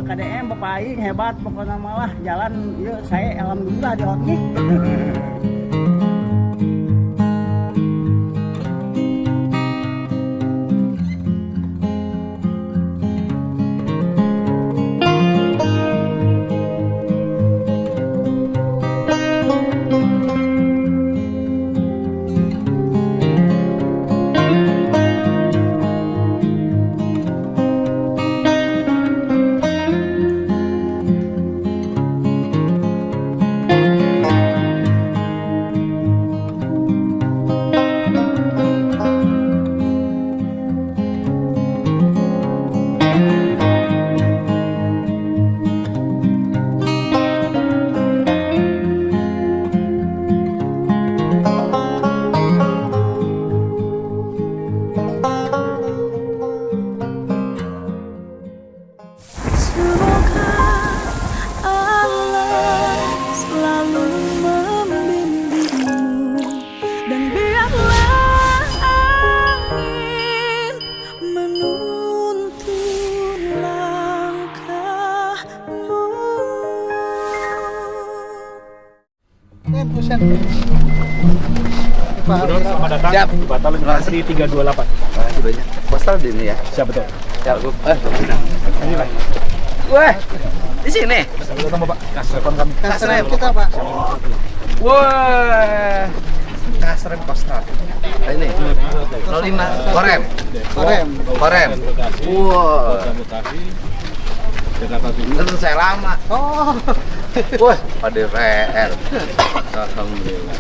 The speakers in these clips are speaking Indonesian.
KDM Bapak Aing hebat pokoknya malah jalan yuk saya alhamdulillah di hotnya. Selamat datang. Siap. Batalion Infanteri 328. Makasih banyak. Postal di ini ya. Siap betul. Ya, Ini lah. Wah, di sini. Selamat datang Bapak. Kasrem kami. Kasrem kita, Pak. Wah. Kasrem Postal. Ini 05 Korem. Korem. Wah. Itu saya lama. Oh. Wah, pada PR. Alhamdulillah.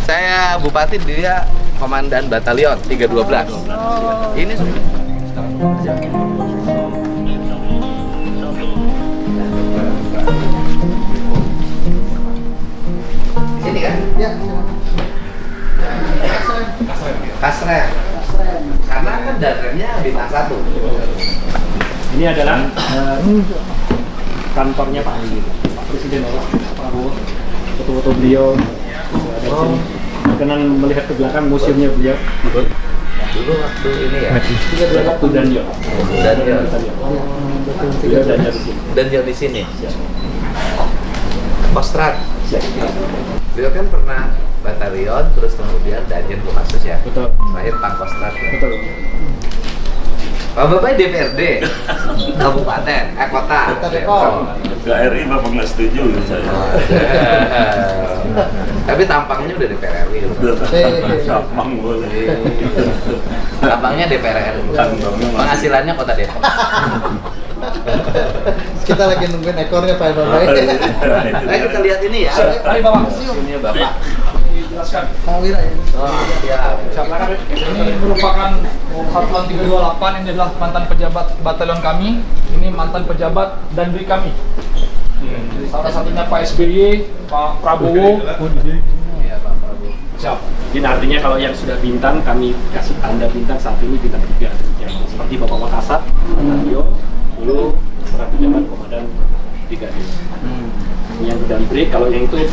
Saya Bupati, dia Komandan Batalion 312. Ini sini kan? Ya, Kasrem. Karena kan daerahnya bintang 1. Ini adalah kantornya Pak Presiden Pak Prabowo. Foto-foto beliau ada di sini. Berkenan melihat ke belakang museumnya beliau. Dulu waktu ini ya. Waktu Danio. Beliau Danio di sini. Dan yang di sini. Kostrat. Beliau kan pernah batalion, terus kemudian Danjen Kopassus ya. Betul. Terakhir Pangkostrat ya. Betul. Pak Bapak DPRD kabupaten, kota. KRI Bapak nggak setuju saya. Tapi tampangnya udah DPR RI. Gampang boleh. Tampangnya DPR RI. Penghasilannya kota Depok. kita lagi nungguin ekornya Pak Bapak. Nah, kita lihat ini ya. Mari Bapak. Ini Bapak. Jelaskan. Pak Wira ya. Oh, ya. Ini merupakan Satuan 328, ini adalah mantan pejabat batalion kami, ini mantan pejabat dan diri kami. Salah satunya Pak SBY, Pak Prabowo. Iya, Pak Prabowo. Siap. Jadi artinya kalau yang sudah bintang, kami kasih tanda bintang saat ini bintang 3. Seperti Bapak Wakasat, Danio, dulu pernah pejabat komandan 3D. Yang dan break, kalau yang itu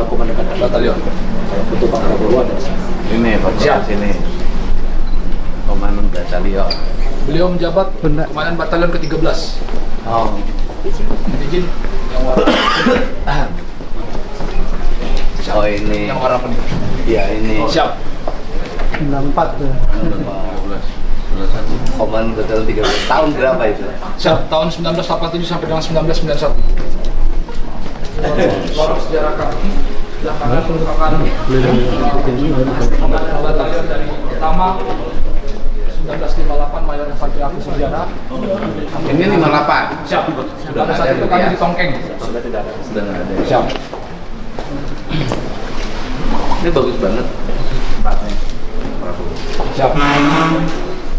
komandan batalion. Kalau foto Pak Prabowo ada di sini. Ini Pak sini. Komandan batalion. Beliau menjabat Komandan Batalion ke-13. Oh. Izin yang warna Oh ini. yang warna pening. Iya ini. Siap. 94 tuh. Komandan batalion 13 tahun berapa itu? Siap. Tahun 1987 sampai dengan 1991. Lorong sejarah kami belakangan merupakan batalion dari pertama 1958 Mayor Infanteri Aktif Sejarah. Ini 58. Siap. Sudah Pada saat ada itu ya? kami di Tongkeng. Sudah nggak ada. Siap. Ini bagus banget tempatnya. Prabowo. Siap.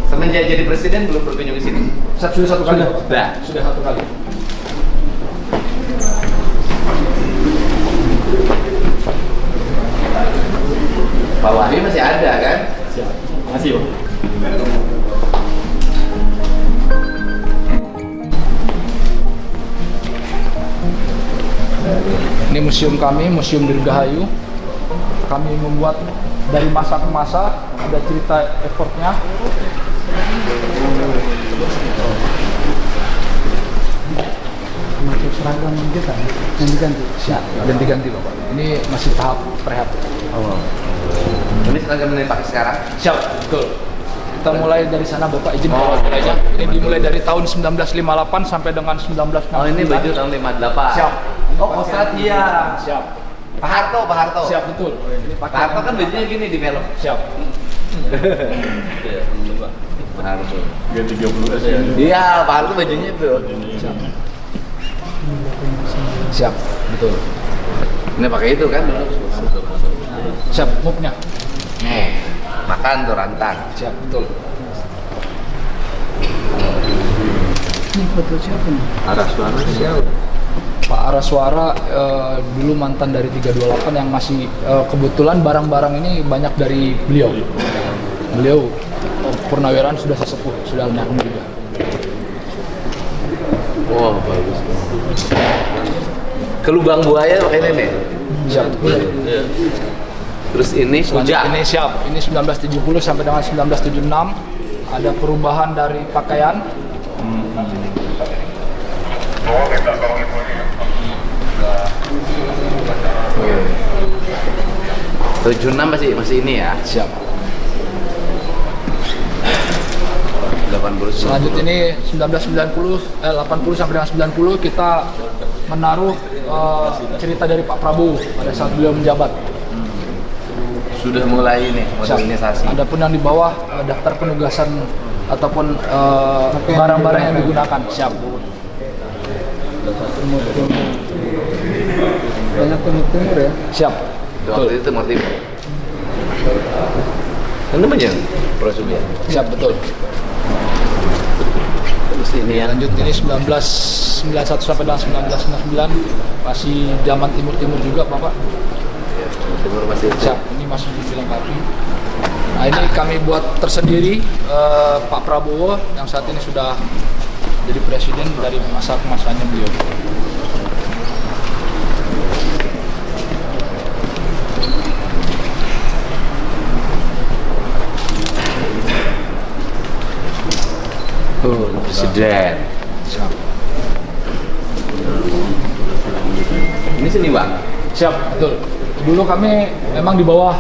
Semenjak jadi presiden belum berkunjung ke sini. Sudah satu kali. Sudah. Sudah satu kali. Pak Wahyu masih ada kan? Siap. Terima kasih, Pak. Ini museum kami, Museum Dirgahayu. Kami membuat dari masa ke masa, ada cerita effortnya. Masuk seragam kita yang diganti. Siap, ganti-ganti Bapak. Ini masih tahap rehab. Ini seragam yang pakai sekarang. Siap, betul. Kita mulai dari sana Bapak, izin kalau mulainya. Ini dimulai dari tahun 1958 sampai dengan 1969. Oh, ini baju tahun 58. Siap. Oh, Kostrad iya. Siap. Pak Harto. Siap, betul. Ini Pak Harto kan bajunya gini di film. Siap. Pak Harto. G30S ya. Iya, Pak Harto bajunya itu. Siap. Siap, betul. Ini pakai itu kan? Siap, move-nya. Nih, makan tuh rantang. Siap, betul. Ini foto siapa nih? Arah suara siapa? Pak Araswara dulu mantan dari 328 yang masih kebetulan barang-barang ini banyak dari beliau. Beliau purnawirawan sudah sesepuh, sudah almarhum juga. Wah, bagus. Ke lubang buaya pakai ini. Siap. Terus ini Selanjutnya kujang. ini siap. Ini 1970 sampai dengan 1976 ada perubahan dari pakaian. 76 masih ini ya. Siap. 80. Selanjutnya ini 80 sampai dengan 90 kita menaruh cerita dari Pak Prabowo pada saat beliau menjabat. Sudah mulai ini modernisasi. Adapun yang di bawah daftar penugasan ataupun barang-barang yang digunakan. Siap. Banyak timur ya. Siap. Waktu itu Timur. Ini banyak Prosubian. Siap, betul. Terus ini yang Lanjut ini 1991 sampai dengan 1999 masih zaman timur-timur juga Bapak. Timur masih Siap, ini masih dilengkapi. Nah ini kami buat tersendiri Pak Prabowo yang saat ini sudah jadi presiden dari masa ke masanya beliau. presiden. Siap. Ini Siliwangi. Siap, betul. Dulu kami memang di bawah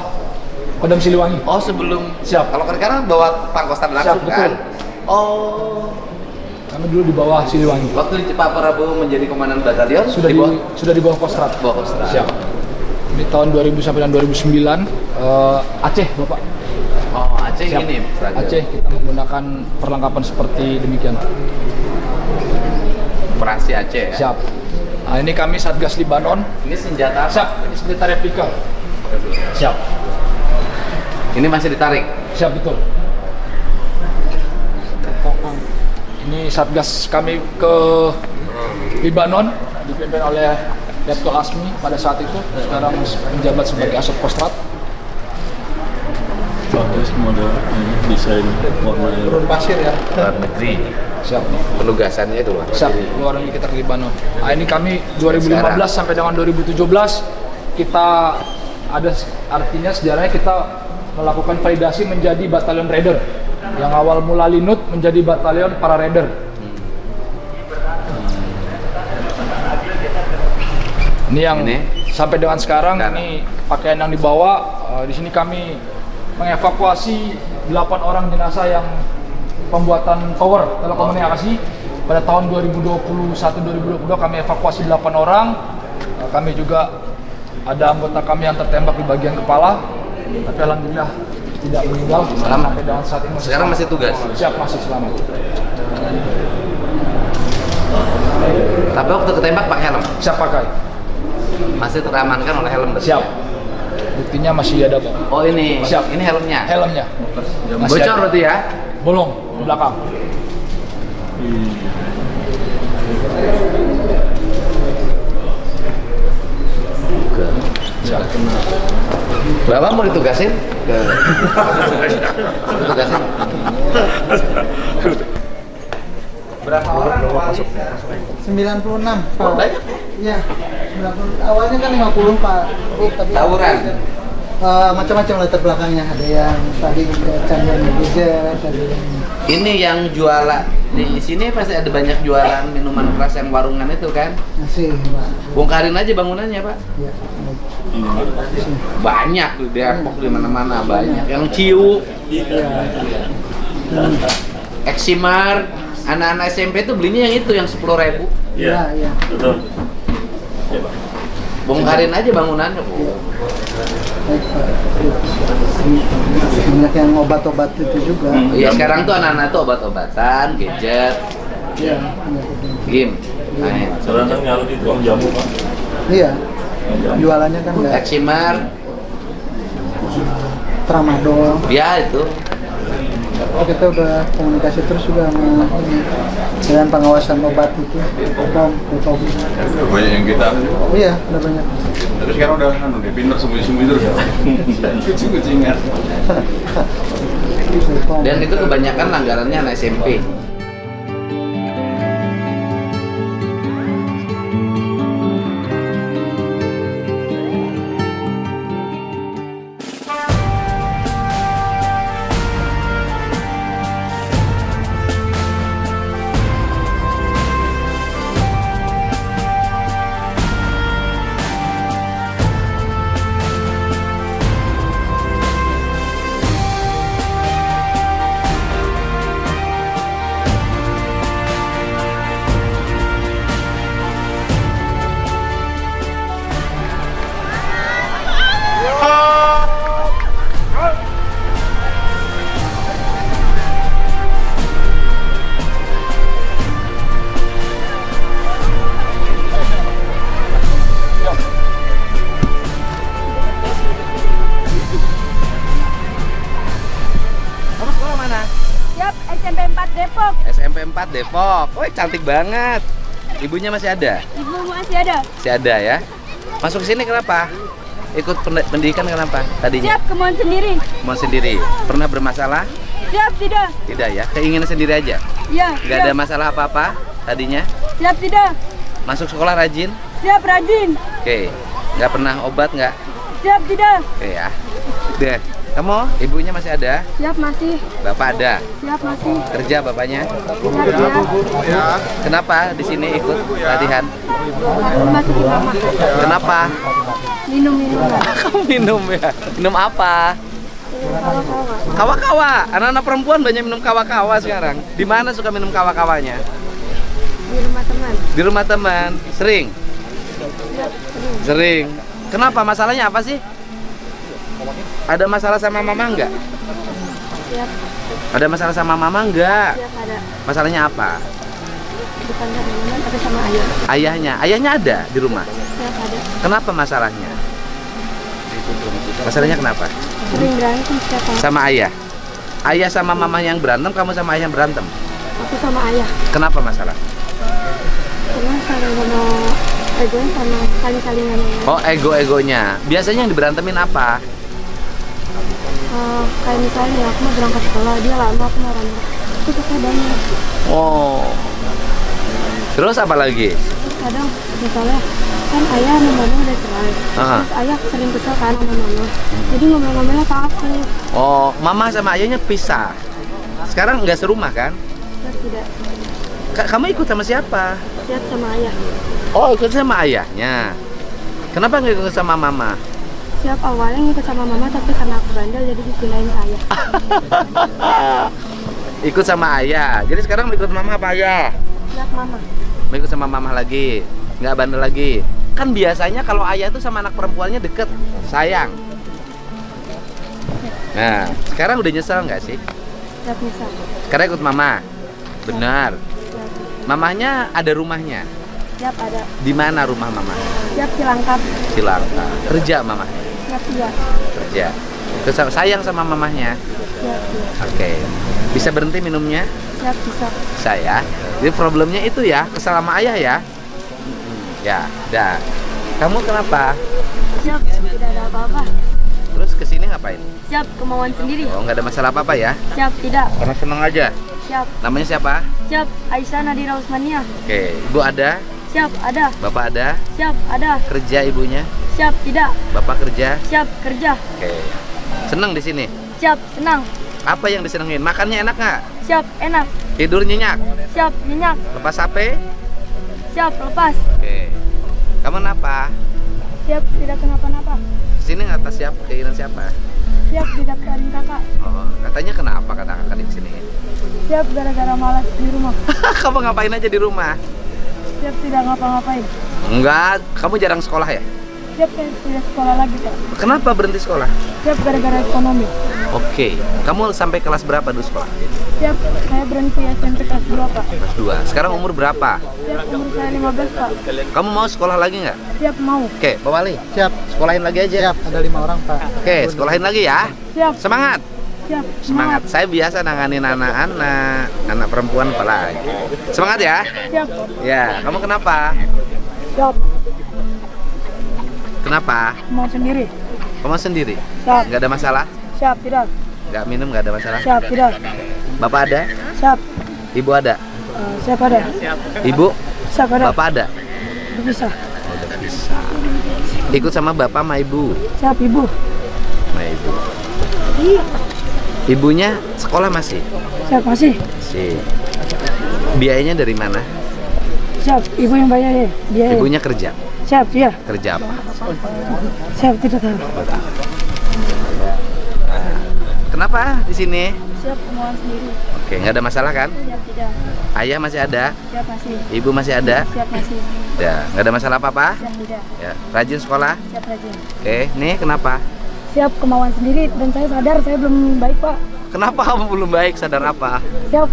Kodam Siliwangi. Oh, sebelum Siap. Kalau sekarang bawa Pangkostrat langsung Siap, betul. kan? Oh. Kami dulu di bawah Siliwangi. Waktu Pak Prabowo menjadi komandan batalion Sudah di bawah Kostrad. bawah Kostrad. Siap. Ini tahun 2000 sampai dengan 2009 Aceh, Bapak. Oh, Aceh Siap. ini. seragam. Aceh kita menggunakan perlengkapan seperti demikian. Operasi Aceh. Ya? Siap. Nah, ini kami Satgas Libanon. Ini senjata. apa? Siap. Ini senjata replika. Siap. Ini masih ditarik. Siap, betul. Ini Satgas kami ke Libanon dipimpin oleh Letkol Asmi pada saat itu. Sekarang menjabat sebagai Asop Kostrad. Bagus model ini desain warna Turun pasir ya. Luar negeri. Siap. Penugasannya itu luar Siap, negeri. luar negeri kita ke Libanon. Nah, ini kami 2015 sampai dengan 2017 kita ada artinya sejarahnya kita melakukan validasi menjadi batalion raider. Yang awal mula Linut menjadi batalion para raider. Ini yang sampai dengan sekarang ini pakaian yang dibawa. Di sini kami mengevakuasi 8 orang jenazah yang pembuatan tower telekomunikasi pada tahun 2021-2022 kami evakuasi 8 orang. Kami juga ada anggota kami yang tertembak di bagian kepala, tapi alhamdulillah tidak meninggal sampai dengan saat ini. Sekarang masih tugas. Siap, masih selamat. Tapi waktu ketembak pakai helm. Siap pakai. Masih teramankan oleh helm. Siap. Buktinya masih ada, Pak. Oh ini. Siap. Ini helmnya. Helmnya. Masih Bocor ada. berarti ya? Bolong di belakang. Siap. Bapak mau ditugasin? Ditugasin. Berapa orang masuk? 96. Oh, banyak. Iya. 90. Awalnya kan 50 Pak. Tapi Tawuran. Macam-macam latar belakangnya. Ada yang tadi candian gadget, ada yang Ini yang jualan di sini pasti ada banyak jualan minuman keras yang warungan itu kan? masih, Pak. Bongkarin aja bangunannya, Pak. Ya, Banyak di Depok di mana-mana banyak. Yang Ciu, Eximar, anak-anak SMP tuh belinya yang itu yang 10.000. ya, ya. Betul. Ya, Pak. Bongkarin aja bangunannya, Bu. Baik, Pak. Banyak yang obat-obat itu juga. Iya, sekarang tuh anak-anak tuh obat-obatan, gadget, Iya, banyak itu. game. Main. Sekarang kan ngaruh di tukang jamu, Pak. Iya. Jualannya kan enggak Eximar, tramadol. ya itu. Kita udah komunikasi terus juga sama ini, dengan pengawasan obat itu, BPOM. Banyak yang kita. Iya, udah banyak. Tapi sekarang udah deh pinter sembunyi-sembunyi terus. Kucing-kucingan. BPOM. Dan itu kebanyakan langgarannya anak SMP. Kamu sekolah mana? Siap, SMP 4 Depok. SMP 4 Depok. Woi, cantik banget. Ibunya masih ada? Ibu masih ada. Masih ada ya. Masuk ke sini kenapa? Ikut pendidikan kenapa tadinya? Siap, kemauan sendiri. Mau sendiri. Pernah bermasalah? Siap, tidak. Tidak ya. Keinginan sendiri aja. Ya, Gak ada masalah apa-apa tadinya. siap, tidak. Masuk sekolah rajin? Siap, rajin. Oke. Nggak pernah obat nggak? Siap, tidak. Oke ya. Deh. Kamu ibunya masih ada? Siap, masih. Bapak ada? Siap, masih. Kerja bapaknya? Siap, ya. Kenapa di sini ikut latihan? Masuk ke kamar. Kenapa? Minum-minum. Kamu minum ya? Minum apa? Kawa-kawa. Kawa-kawa. Anak-anak perempuan banyak minum kawa-kawa sekarang. Di mana suka minum kawa-kawanya? Di rumah teman. Di rumah teman. Sering? Siap, sering. Sering. Kenapa? Masalahnya apa sih? Ada masalah sama mama enggak? Siap, Ada masalah sama mama enggak? siap ada. Masalahnya apa? Bukan sama teman, tapi sama ayah. Ayahnya. Ayahnya ada di rumah. Siap, ada. Kenapa masalahnya? Masalahnya kenapa? Sering berantem setiap hari. Sama ayah. Ayah sama mama yang berantem, kamu sama ayah yang berantem. Aku sama ayah. Kenapa masalah? Karena sama ego sama saling-salingan. Oh, ego-egonya. Biasanya yang diberantemin apa? Kayak misalnya aku mau berangkat sekolah, dia lama, aku mau lama. Itu pakai banyak. Oh. Terus apa lagi? Terus kadang misalnya kan ayah sama mama udah cerai. Aha. Terus ayah sering kesel kan sama mama. Jadi ngomel-ngomelnya ke aku. Oh, mama sama ayahnya pisah. Sekarang nggak serumah kan? Terus tidak Kamu ikut sama siapa? siap sama ayah. Oh, ikut sama ayahnya. Kenapa nggak ikut sama mama? Siap awalnya ngikut sama mama, tapi karena aku bandel jadi dipindahin ke ayah. Ikut sama ayah. Jadi sekarang mau ikut mama apa ayah? Siap mama. Mau ikut sama mama lagi. Nggak bandel lagi. Kan biasanya kalau ayah itu sama anak perempuannya deket, sayang. Nah, sekarang udah nyesel nggak sih? Siap misal. Sekarang ikut mama. Benar. Siap. Mamahnya ada rumahnya. Siap ada. Di mana rumah mama? Siap Cilangkap. Cilangkap. Kerja mamahnya. Siap iya. Kerja. Terus sayang sama mamahnya. Siap iya. Oke. Bisa berhenti minumnya? Siap bisa. Bisa ya. Jadi problemnya itu ya, kesal sama ayah ya. Ya, dah. Kamu kenapa? Siap. Tidak ada apa-apa. Terus kesini ngapain? Siap kemauan sendiri. Oh, nggak ada masalah apa-apa ya? Siap tidak. Karena seneng aja. Siap. Namanya siapa? Siap Aisyah Nadira Usmania. Oke, ibu ada? Siap, ada. Bapak ada? Siap, ada. Kerja ibunya? Siap, tidak. Bapak kerja? Siap, kerja. Oke. Seneng di sini? Siap, senang. Apa yang disenengin? Makannya enak nggak? Siap, enak. Tidur nyenyak? Siap, nyenyak. Lepas HP? Siap, lepas. Oke. Kamu kenapa? Siap, tidak kenapa-napa. Sini atas siapa? Keinginan siapa? Siap, didaftarin kakak. Oh, katanya kenapa kata kakak di sini? Siap, gara-gara malas di rumah. Kamu ngapain aja di rumah? Siap, tidak ngapa-ngapain. Enggak, kamu jarang sekolah ya? Siap, saya tidak sekolah lagi, Pak. Kenapa berhenti sekolah? Siap, gara-gara ekonomi. Oke, kamu sampai kelas berapa dulu sekolah? Siap, saya berhenti SMP kelas 2, Pak. Kelas 2. Sekarang umur berapa? Siap, umur saya 15, Pak. Kamu mau sekolah lagi nggak? Siap, mau. Oke, Pak Wali, Siap, sekolahin lagi aja. siap. Ada 5 orang, Pak. Oke, sekolahin lagi ya. Siap, Semangat. siap. Semangat. Saya biasa nanganin anak-anak, anak perempuan apalagi. Semangat ya. Siap, Ya, kamu kenapa? siap. Kenapa? Mau sendiri. Kamu sendiri? Siap, Nggak ada masalah? siap, tidak. Nggak minum, nggak ada masalah? Siap, tidak. Bapak ada? Siap, Ibu ada? siap ada. Ibu? Siap ada. Bapak ada? Bisa. Udah bisa. Ikut sama bapak sama ibu? Siap, ibu. Sama ibu. Ibunya sekolah masih? Siap, masih. Sih. Biayanya dari mana? Siap, ibu yang bayar ya. Dia. Ibunya kerja? Siap, iya. Kerja apa? Siap, tidak tahu. Kenapa di sini? Siap, kemauan sendiri. Oke, nggak ada masalah kan? Siap, tidak. Ayah masih ada? Siap, masih. Ibu masih ada? Siap, masih. Ya, nggak ada masalah apa-apa? Siap, tidak. Ya, rajin sekolah? Siap, rajin. Oke, nih kenapa? Siap, kemauan sendiri. Dan saya sadar saya belum baik, Pak. Kenapa kamu belum baik? Sadar apa? Siap,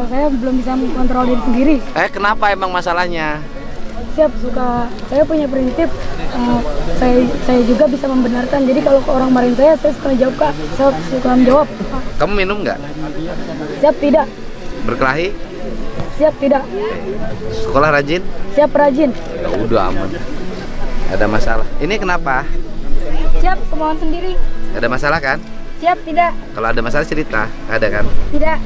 saya belum bisa mengontrol diri sendiri. Kenapa emang masalahnya? Siap, saya punya prinsip, saya juga bisa membenarkan. Jadi kalau orang marahin saya suka jawab, Kak. Saya suka menjawab. Kamu minum nggak? Siap, tidak. Berkelahi? Siap, tidak. Sekolah rajin? Siap, rajin. Ya udah aman. Nggak ada masalah. Ini kenapa? Siap, kemauan sendiri. Nggak ada masalah kan? Siap, tidak. Kalau ada masalah cerita, nggak ada kan? Tidak.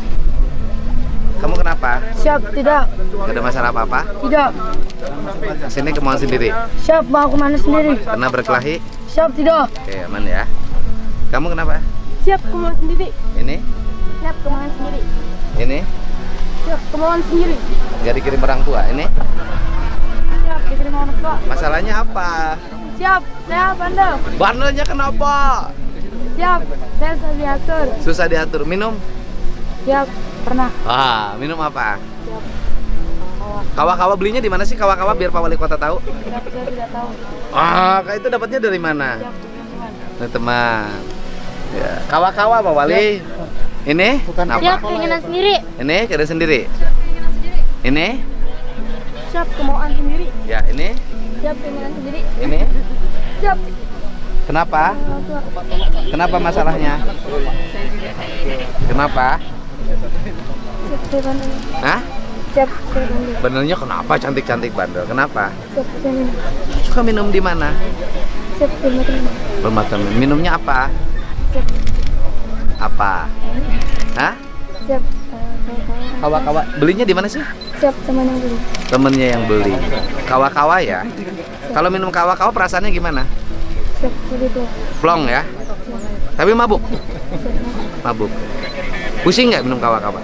Kamu kenapa? Siap, tidak. Nggak ada masalah apa-apa? Tidak. Sini kemauan sendiri. Siap, mau kemana sendiri. Pernah berkelahi? Siap, tidak. Oke, aman ya. Kamu kenapa? Siap, kemauan sendiri. Ini? Siap, kemauan sendiri. Ini? Siap, kemauan sendiri. Nggak dikirim orang tua? Ini? Siap, diterima orang tua. Masalahnya apa? Siap, saya bandel. Bandelnya kenapa? Siap, saya susah diatur. Susah diatur. Minum? Siap, pernah. Minum apa? Siap. Kawa-kawa belinya di mana sih kawa-kawa biar Pak Wali Kota tahu? Siap, saya tidak tahu. Kayak itu dapatnya dari mana? Siap, teman-teman. Dari teman. Ya, kawa-kawa Pak Wali. Ini? Bukan Apa? Siap, keinginan sendiri. Ini kira sendiri. Siap, keinginan sendiri. Ini? Siap, kemauan sendiri. Ya, ini? Siap, keinginan sendiri. Ini? Siap. Kenapa? Orang tua. Kenapa masalahnya? Kenapa? Siap, saya bandel. Hah? Siap, saya bandel. Benernya kenapa cantik-cantik bandel? Kenapa? Siap, saya minum. Suka minum di mana? Siap, teman-teman. Rumah temen. Minumnya apa? Siap, Apa? Hah? siap. Kawa-kawa. Belinya di mana sih? Siap, teman yang dulu. Temennya yang beli. Kawa-kawa ya? Kalau minum kawa-kawa perasaannya gimana? Siap, begitu. Plong ya? Tapi mabuk? Mabuk. Pusing nggak minum kawa-kawa?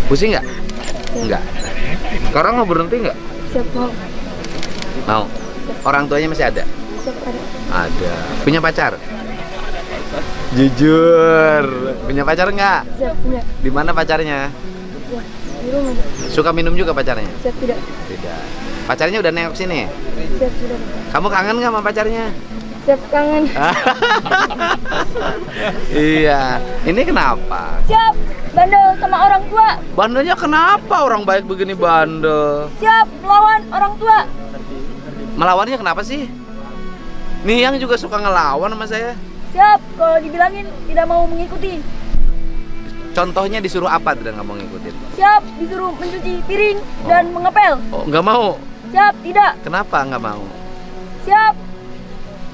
Pusing nggak? Enggak. Sekarang mau berhenti nggak? Siap, mau. Mau. Orang tuanya masih ada? Siap, ada. Ada. Punya pacar? Jujur. Punya pacar nggak? Siap, punya. Di mana pacarnya? Ya, di rumah. Suka minum juga pacarnya? Siap, tidak. Tidak. Pacarnya udah nengok sini. Siap, tidak. Kamu kangen nggak sama pacarnya? Siap, kangen. Iya. Ini kenapa? Siap, bandel sama orang tua. Bandelnya kenapa orang baik begini bandel? Siap, melawan orang tua. Melawannya kenapa sih? Nih yang juga suka ngelawan sama saya. Siap, kalau dibilangin tidak mau mengikuti. Contohnya disuruh apa tidak nggak mau ngikutin? Siap, disuruh mencuci piring dan mengepel. Oh nggak mau? Siap, tidak. Kenapa nggak mau? Siap,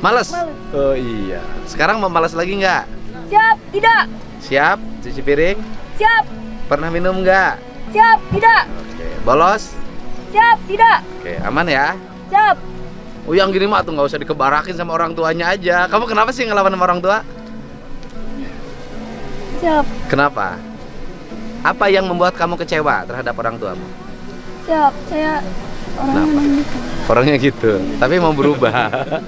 Males? Males. Oh iya. Sekarang mau malas lagi nggak? siap, tidak. Siap? Cuci piring? Siap, Pernah minum nggak? siap, tidak. Oke. Bolos? Siap, tidak. Oke, aman ya? Siap. Oh yang gini mah tuh nggak usah dikebarakin sama orang tuanya aja. Kamu kenapa sih ngelawan sama orang tua? Siap. Kenapa? Apa yang membuat kamu kecewa terhadap orang tuamu? Siap. Saya orangnya memang gitu. Orangnya gitu, tapi mau berubah.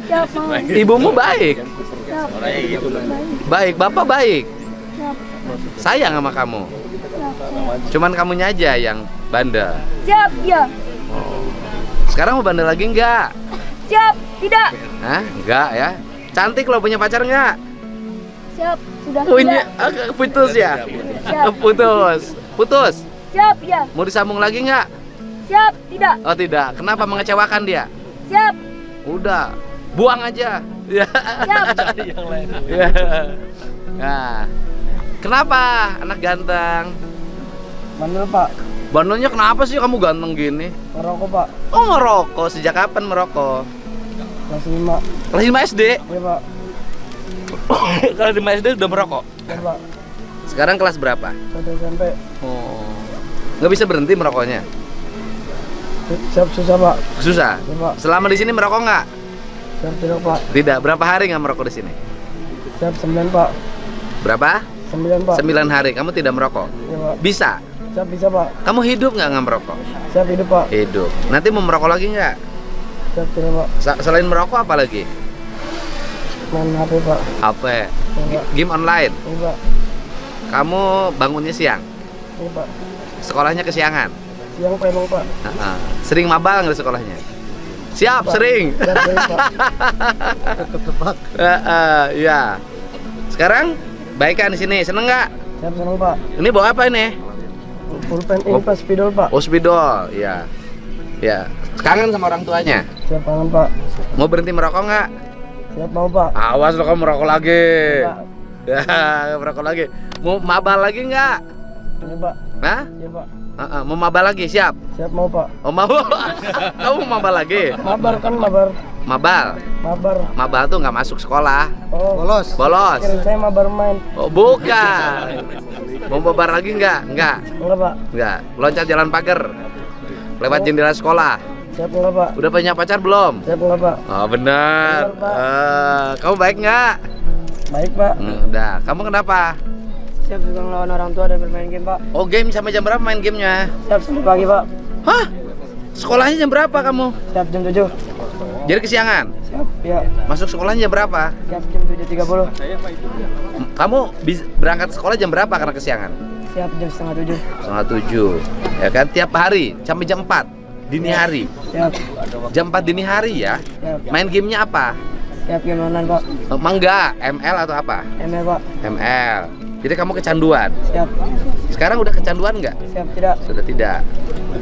Siap, mau. Ibumu baik, Siap. baik, bapak baik, Siap. sayang sama kamu. Siap. Cuman kamunya aja yang bandel. Siap, ya. Sekarang mau bandel lagi nggak? Siap, tidak. Hah? Nggak ya? Cantik lo, punya pacar nggak? Siap, sudah Punya, tidak. putus ya? Siap. Putus, putus. Siap, ya. Mau disambung lagi nggak? Siap, tidak. Oh tidak, kenapa mengecewakan dia? Siap. Udah, buang aja. Ya. Siap. Ya. Nah, kenapa anak ganteng? Bandel Pak, Bandelnya kenapa sih kamu ganteng gini? merokok Pak, Oh ngerokok, sejak kapan merokok? kelas 5. Kelas 5 SD? Ya Pak, Kelas 5 SD udah merokok? ya Pak, Sekarang kelas berapa? 1 SMP. Oh, nggak bisa berhenti merokoknya? Siap susah Pak, Susah? ya Pak, Selama di sini merokok nggak? siap tidak Pak, Tidak, berapa hari nggak merokok di sini? siap 9 Pak, Berapa? 9 Pak, 9 hari, kamu tidak merokok? ya Pak, Bisa? siap bisa Pak, Kamu hidup nggak merokok? siap hidup Pak, Hidup. Nanti mau merokok lagi nggak? siap tidak Pak, Selain merokok apa lagi? main HP Pak, HP, ya Pak, game online. ya Pak, Kamu bangunnya siang, ya Pak, sekolahnya kesiangan. siang Pak emang Pak, Sering mabal nggak di sekolahnya? Siap, sering. siap sering Pak, Ya. Sekarang baikan di sini, seneng nggak? siap senang Pak, Ini bawa apa ini? pulpen ini Pak, spidol Pak, Hospidol, ya. Ya. Kangen sama orang tuanya. siap kangen Pak, Mau berhenti merokok nggak? siap mau Pak, Awas lo kamu merokok lagi. Pak, Ya, merokok lagi. Mau mabal lagi nggak? ya Pak, Hah? ya Pak, Mau mabal lagi, siap? siap mau Pak, Oh mau? Kamu mau mabal lagi? mabar kan mabar, Mabal? mabar, Mabal tuh nggak masuk sekolah. oh Bolos. Bolos. kira saya mabar main, Oh bukan. Mau mabar lagi nggak? Nggak. enggak Pak, Nggak. Loncat jalan pagar. Lewat jendela sekolah. siap enggak Pak, Udah punya pacar belum? siap enggak Pak, Oh benar. Benar, Pak. Kamu baik nggak? baik Pak, Udah. Kamu kenapa? siap juga ngelawan orang tua dan bermain game Pak, Oh game sampai jam berapa main gamenya? siap sampai pagi Pak, Hah? Sekolahnya jam berapa kamu? siap jam 7, Jadi kesiangan? siap ya, Masuk sekolahnya jam berapa? siap jam 7.30, Kamu berangkat sekolah jam berapa karena kesiangan? siap jam setengah 7, Setengah 7. Ya kan tiap hari sampai jam 4 dini hari. siap, Jam 4 dini hari ya. siap, Main gamenya apa? siap game online Pak, Mangga, ML atau apa? ML Pak, ML. Jadi kamu kecanduan. siap, Sekarang udah kecanduan nggak? siap tidak, Sudah tidak.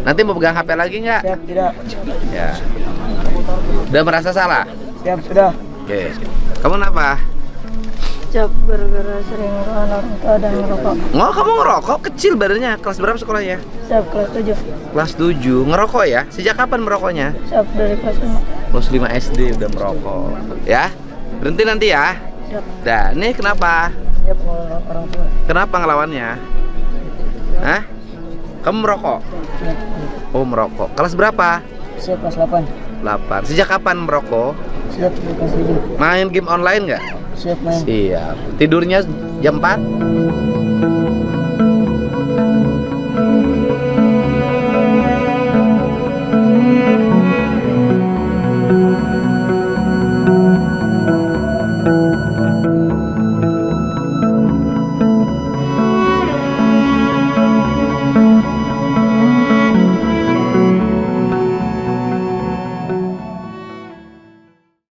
Nanti mau pegang HP lagi nggak? siap tidak, Ya. Udah merasa salah? siap sudah, Oke. Kamu kenapa? Siap, gara-gara sering ngelawan orang tua dan ngerokok. Kamu ngerokok kecil badannya. Kelas berapa sekolahnya? Siap, kelas 7. Kelas 7. Ngerokok ya? Sejak kapan merokoknya? Siap, dari kelas 5. Kelas 5 SD udah merokok. Ya? Berhenti nanti ya? Siap, Dah, ini kenapa? siap ngelawan orang tua. Kenapa ngelawannya? Hah? Kamu merokok? Siap, Oh, merokok. Kelas berapa? siap kelas 8. 8. Sejak kapan merokok? Siap, dari kelas 7. Main game online nggak? Siap main. Siap. Tidurnya jam 4?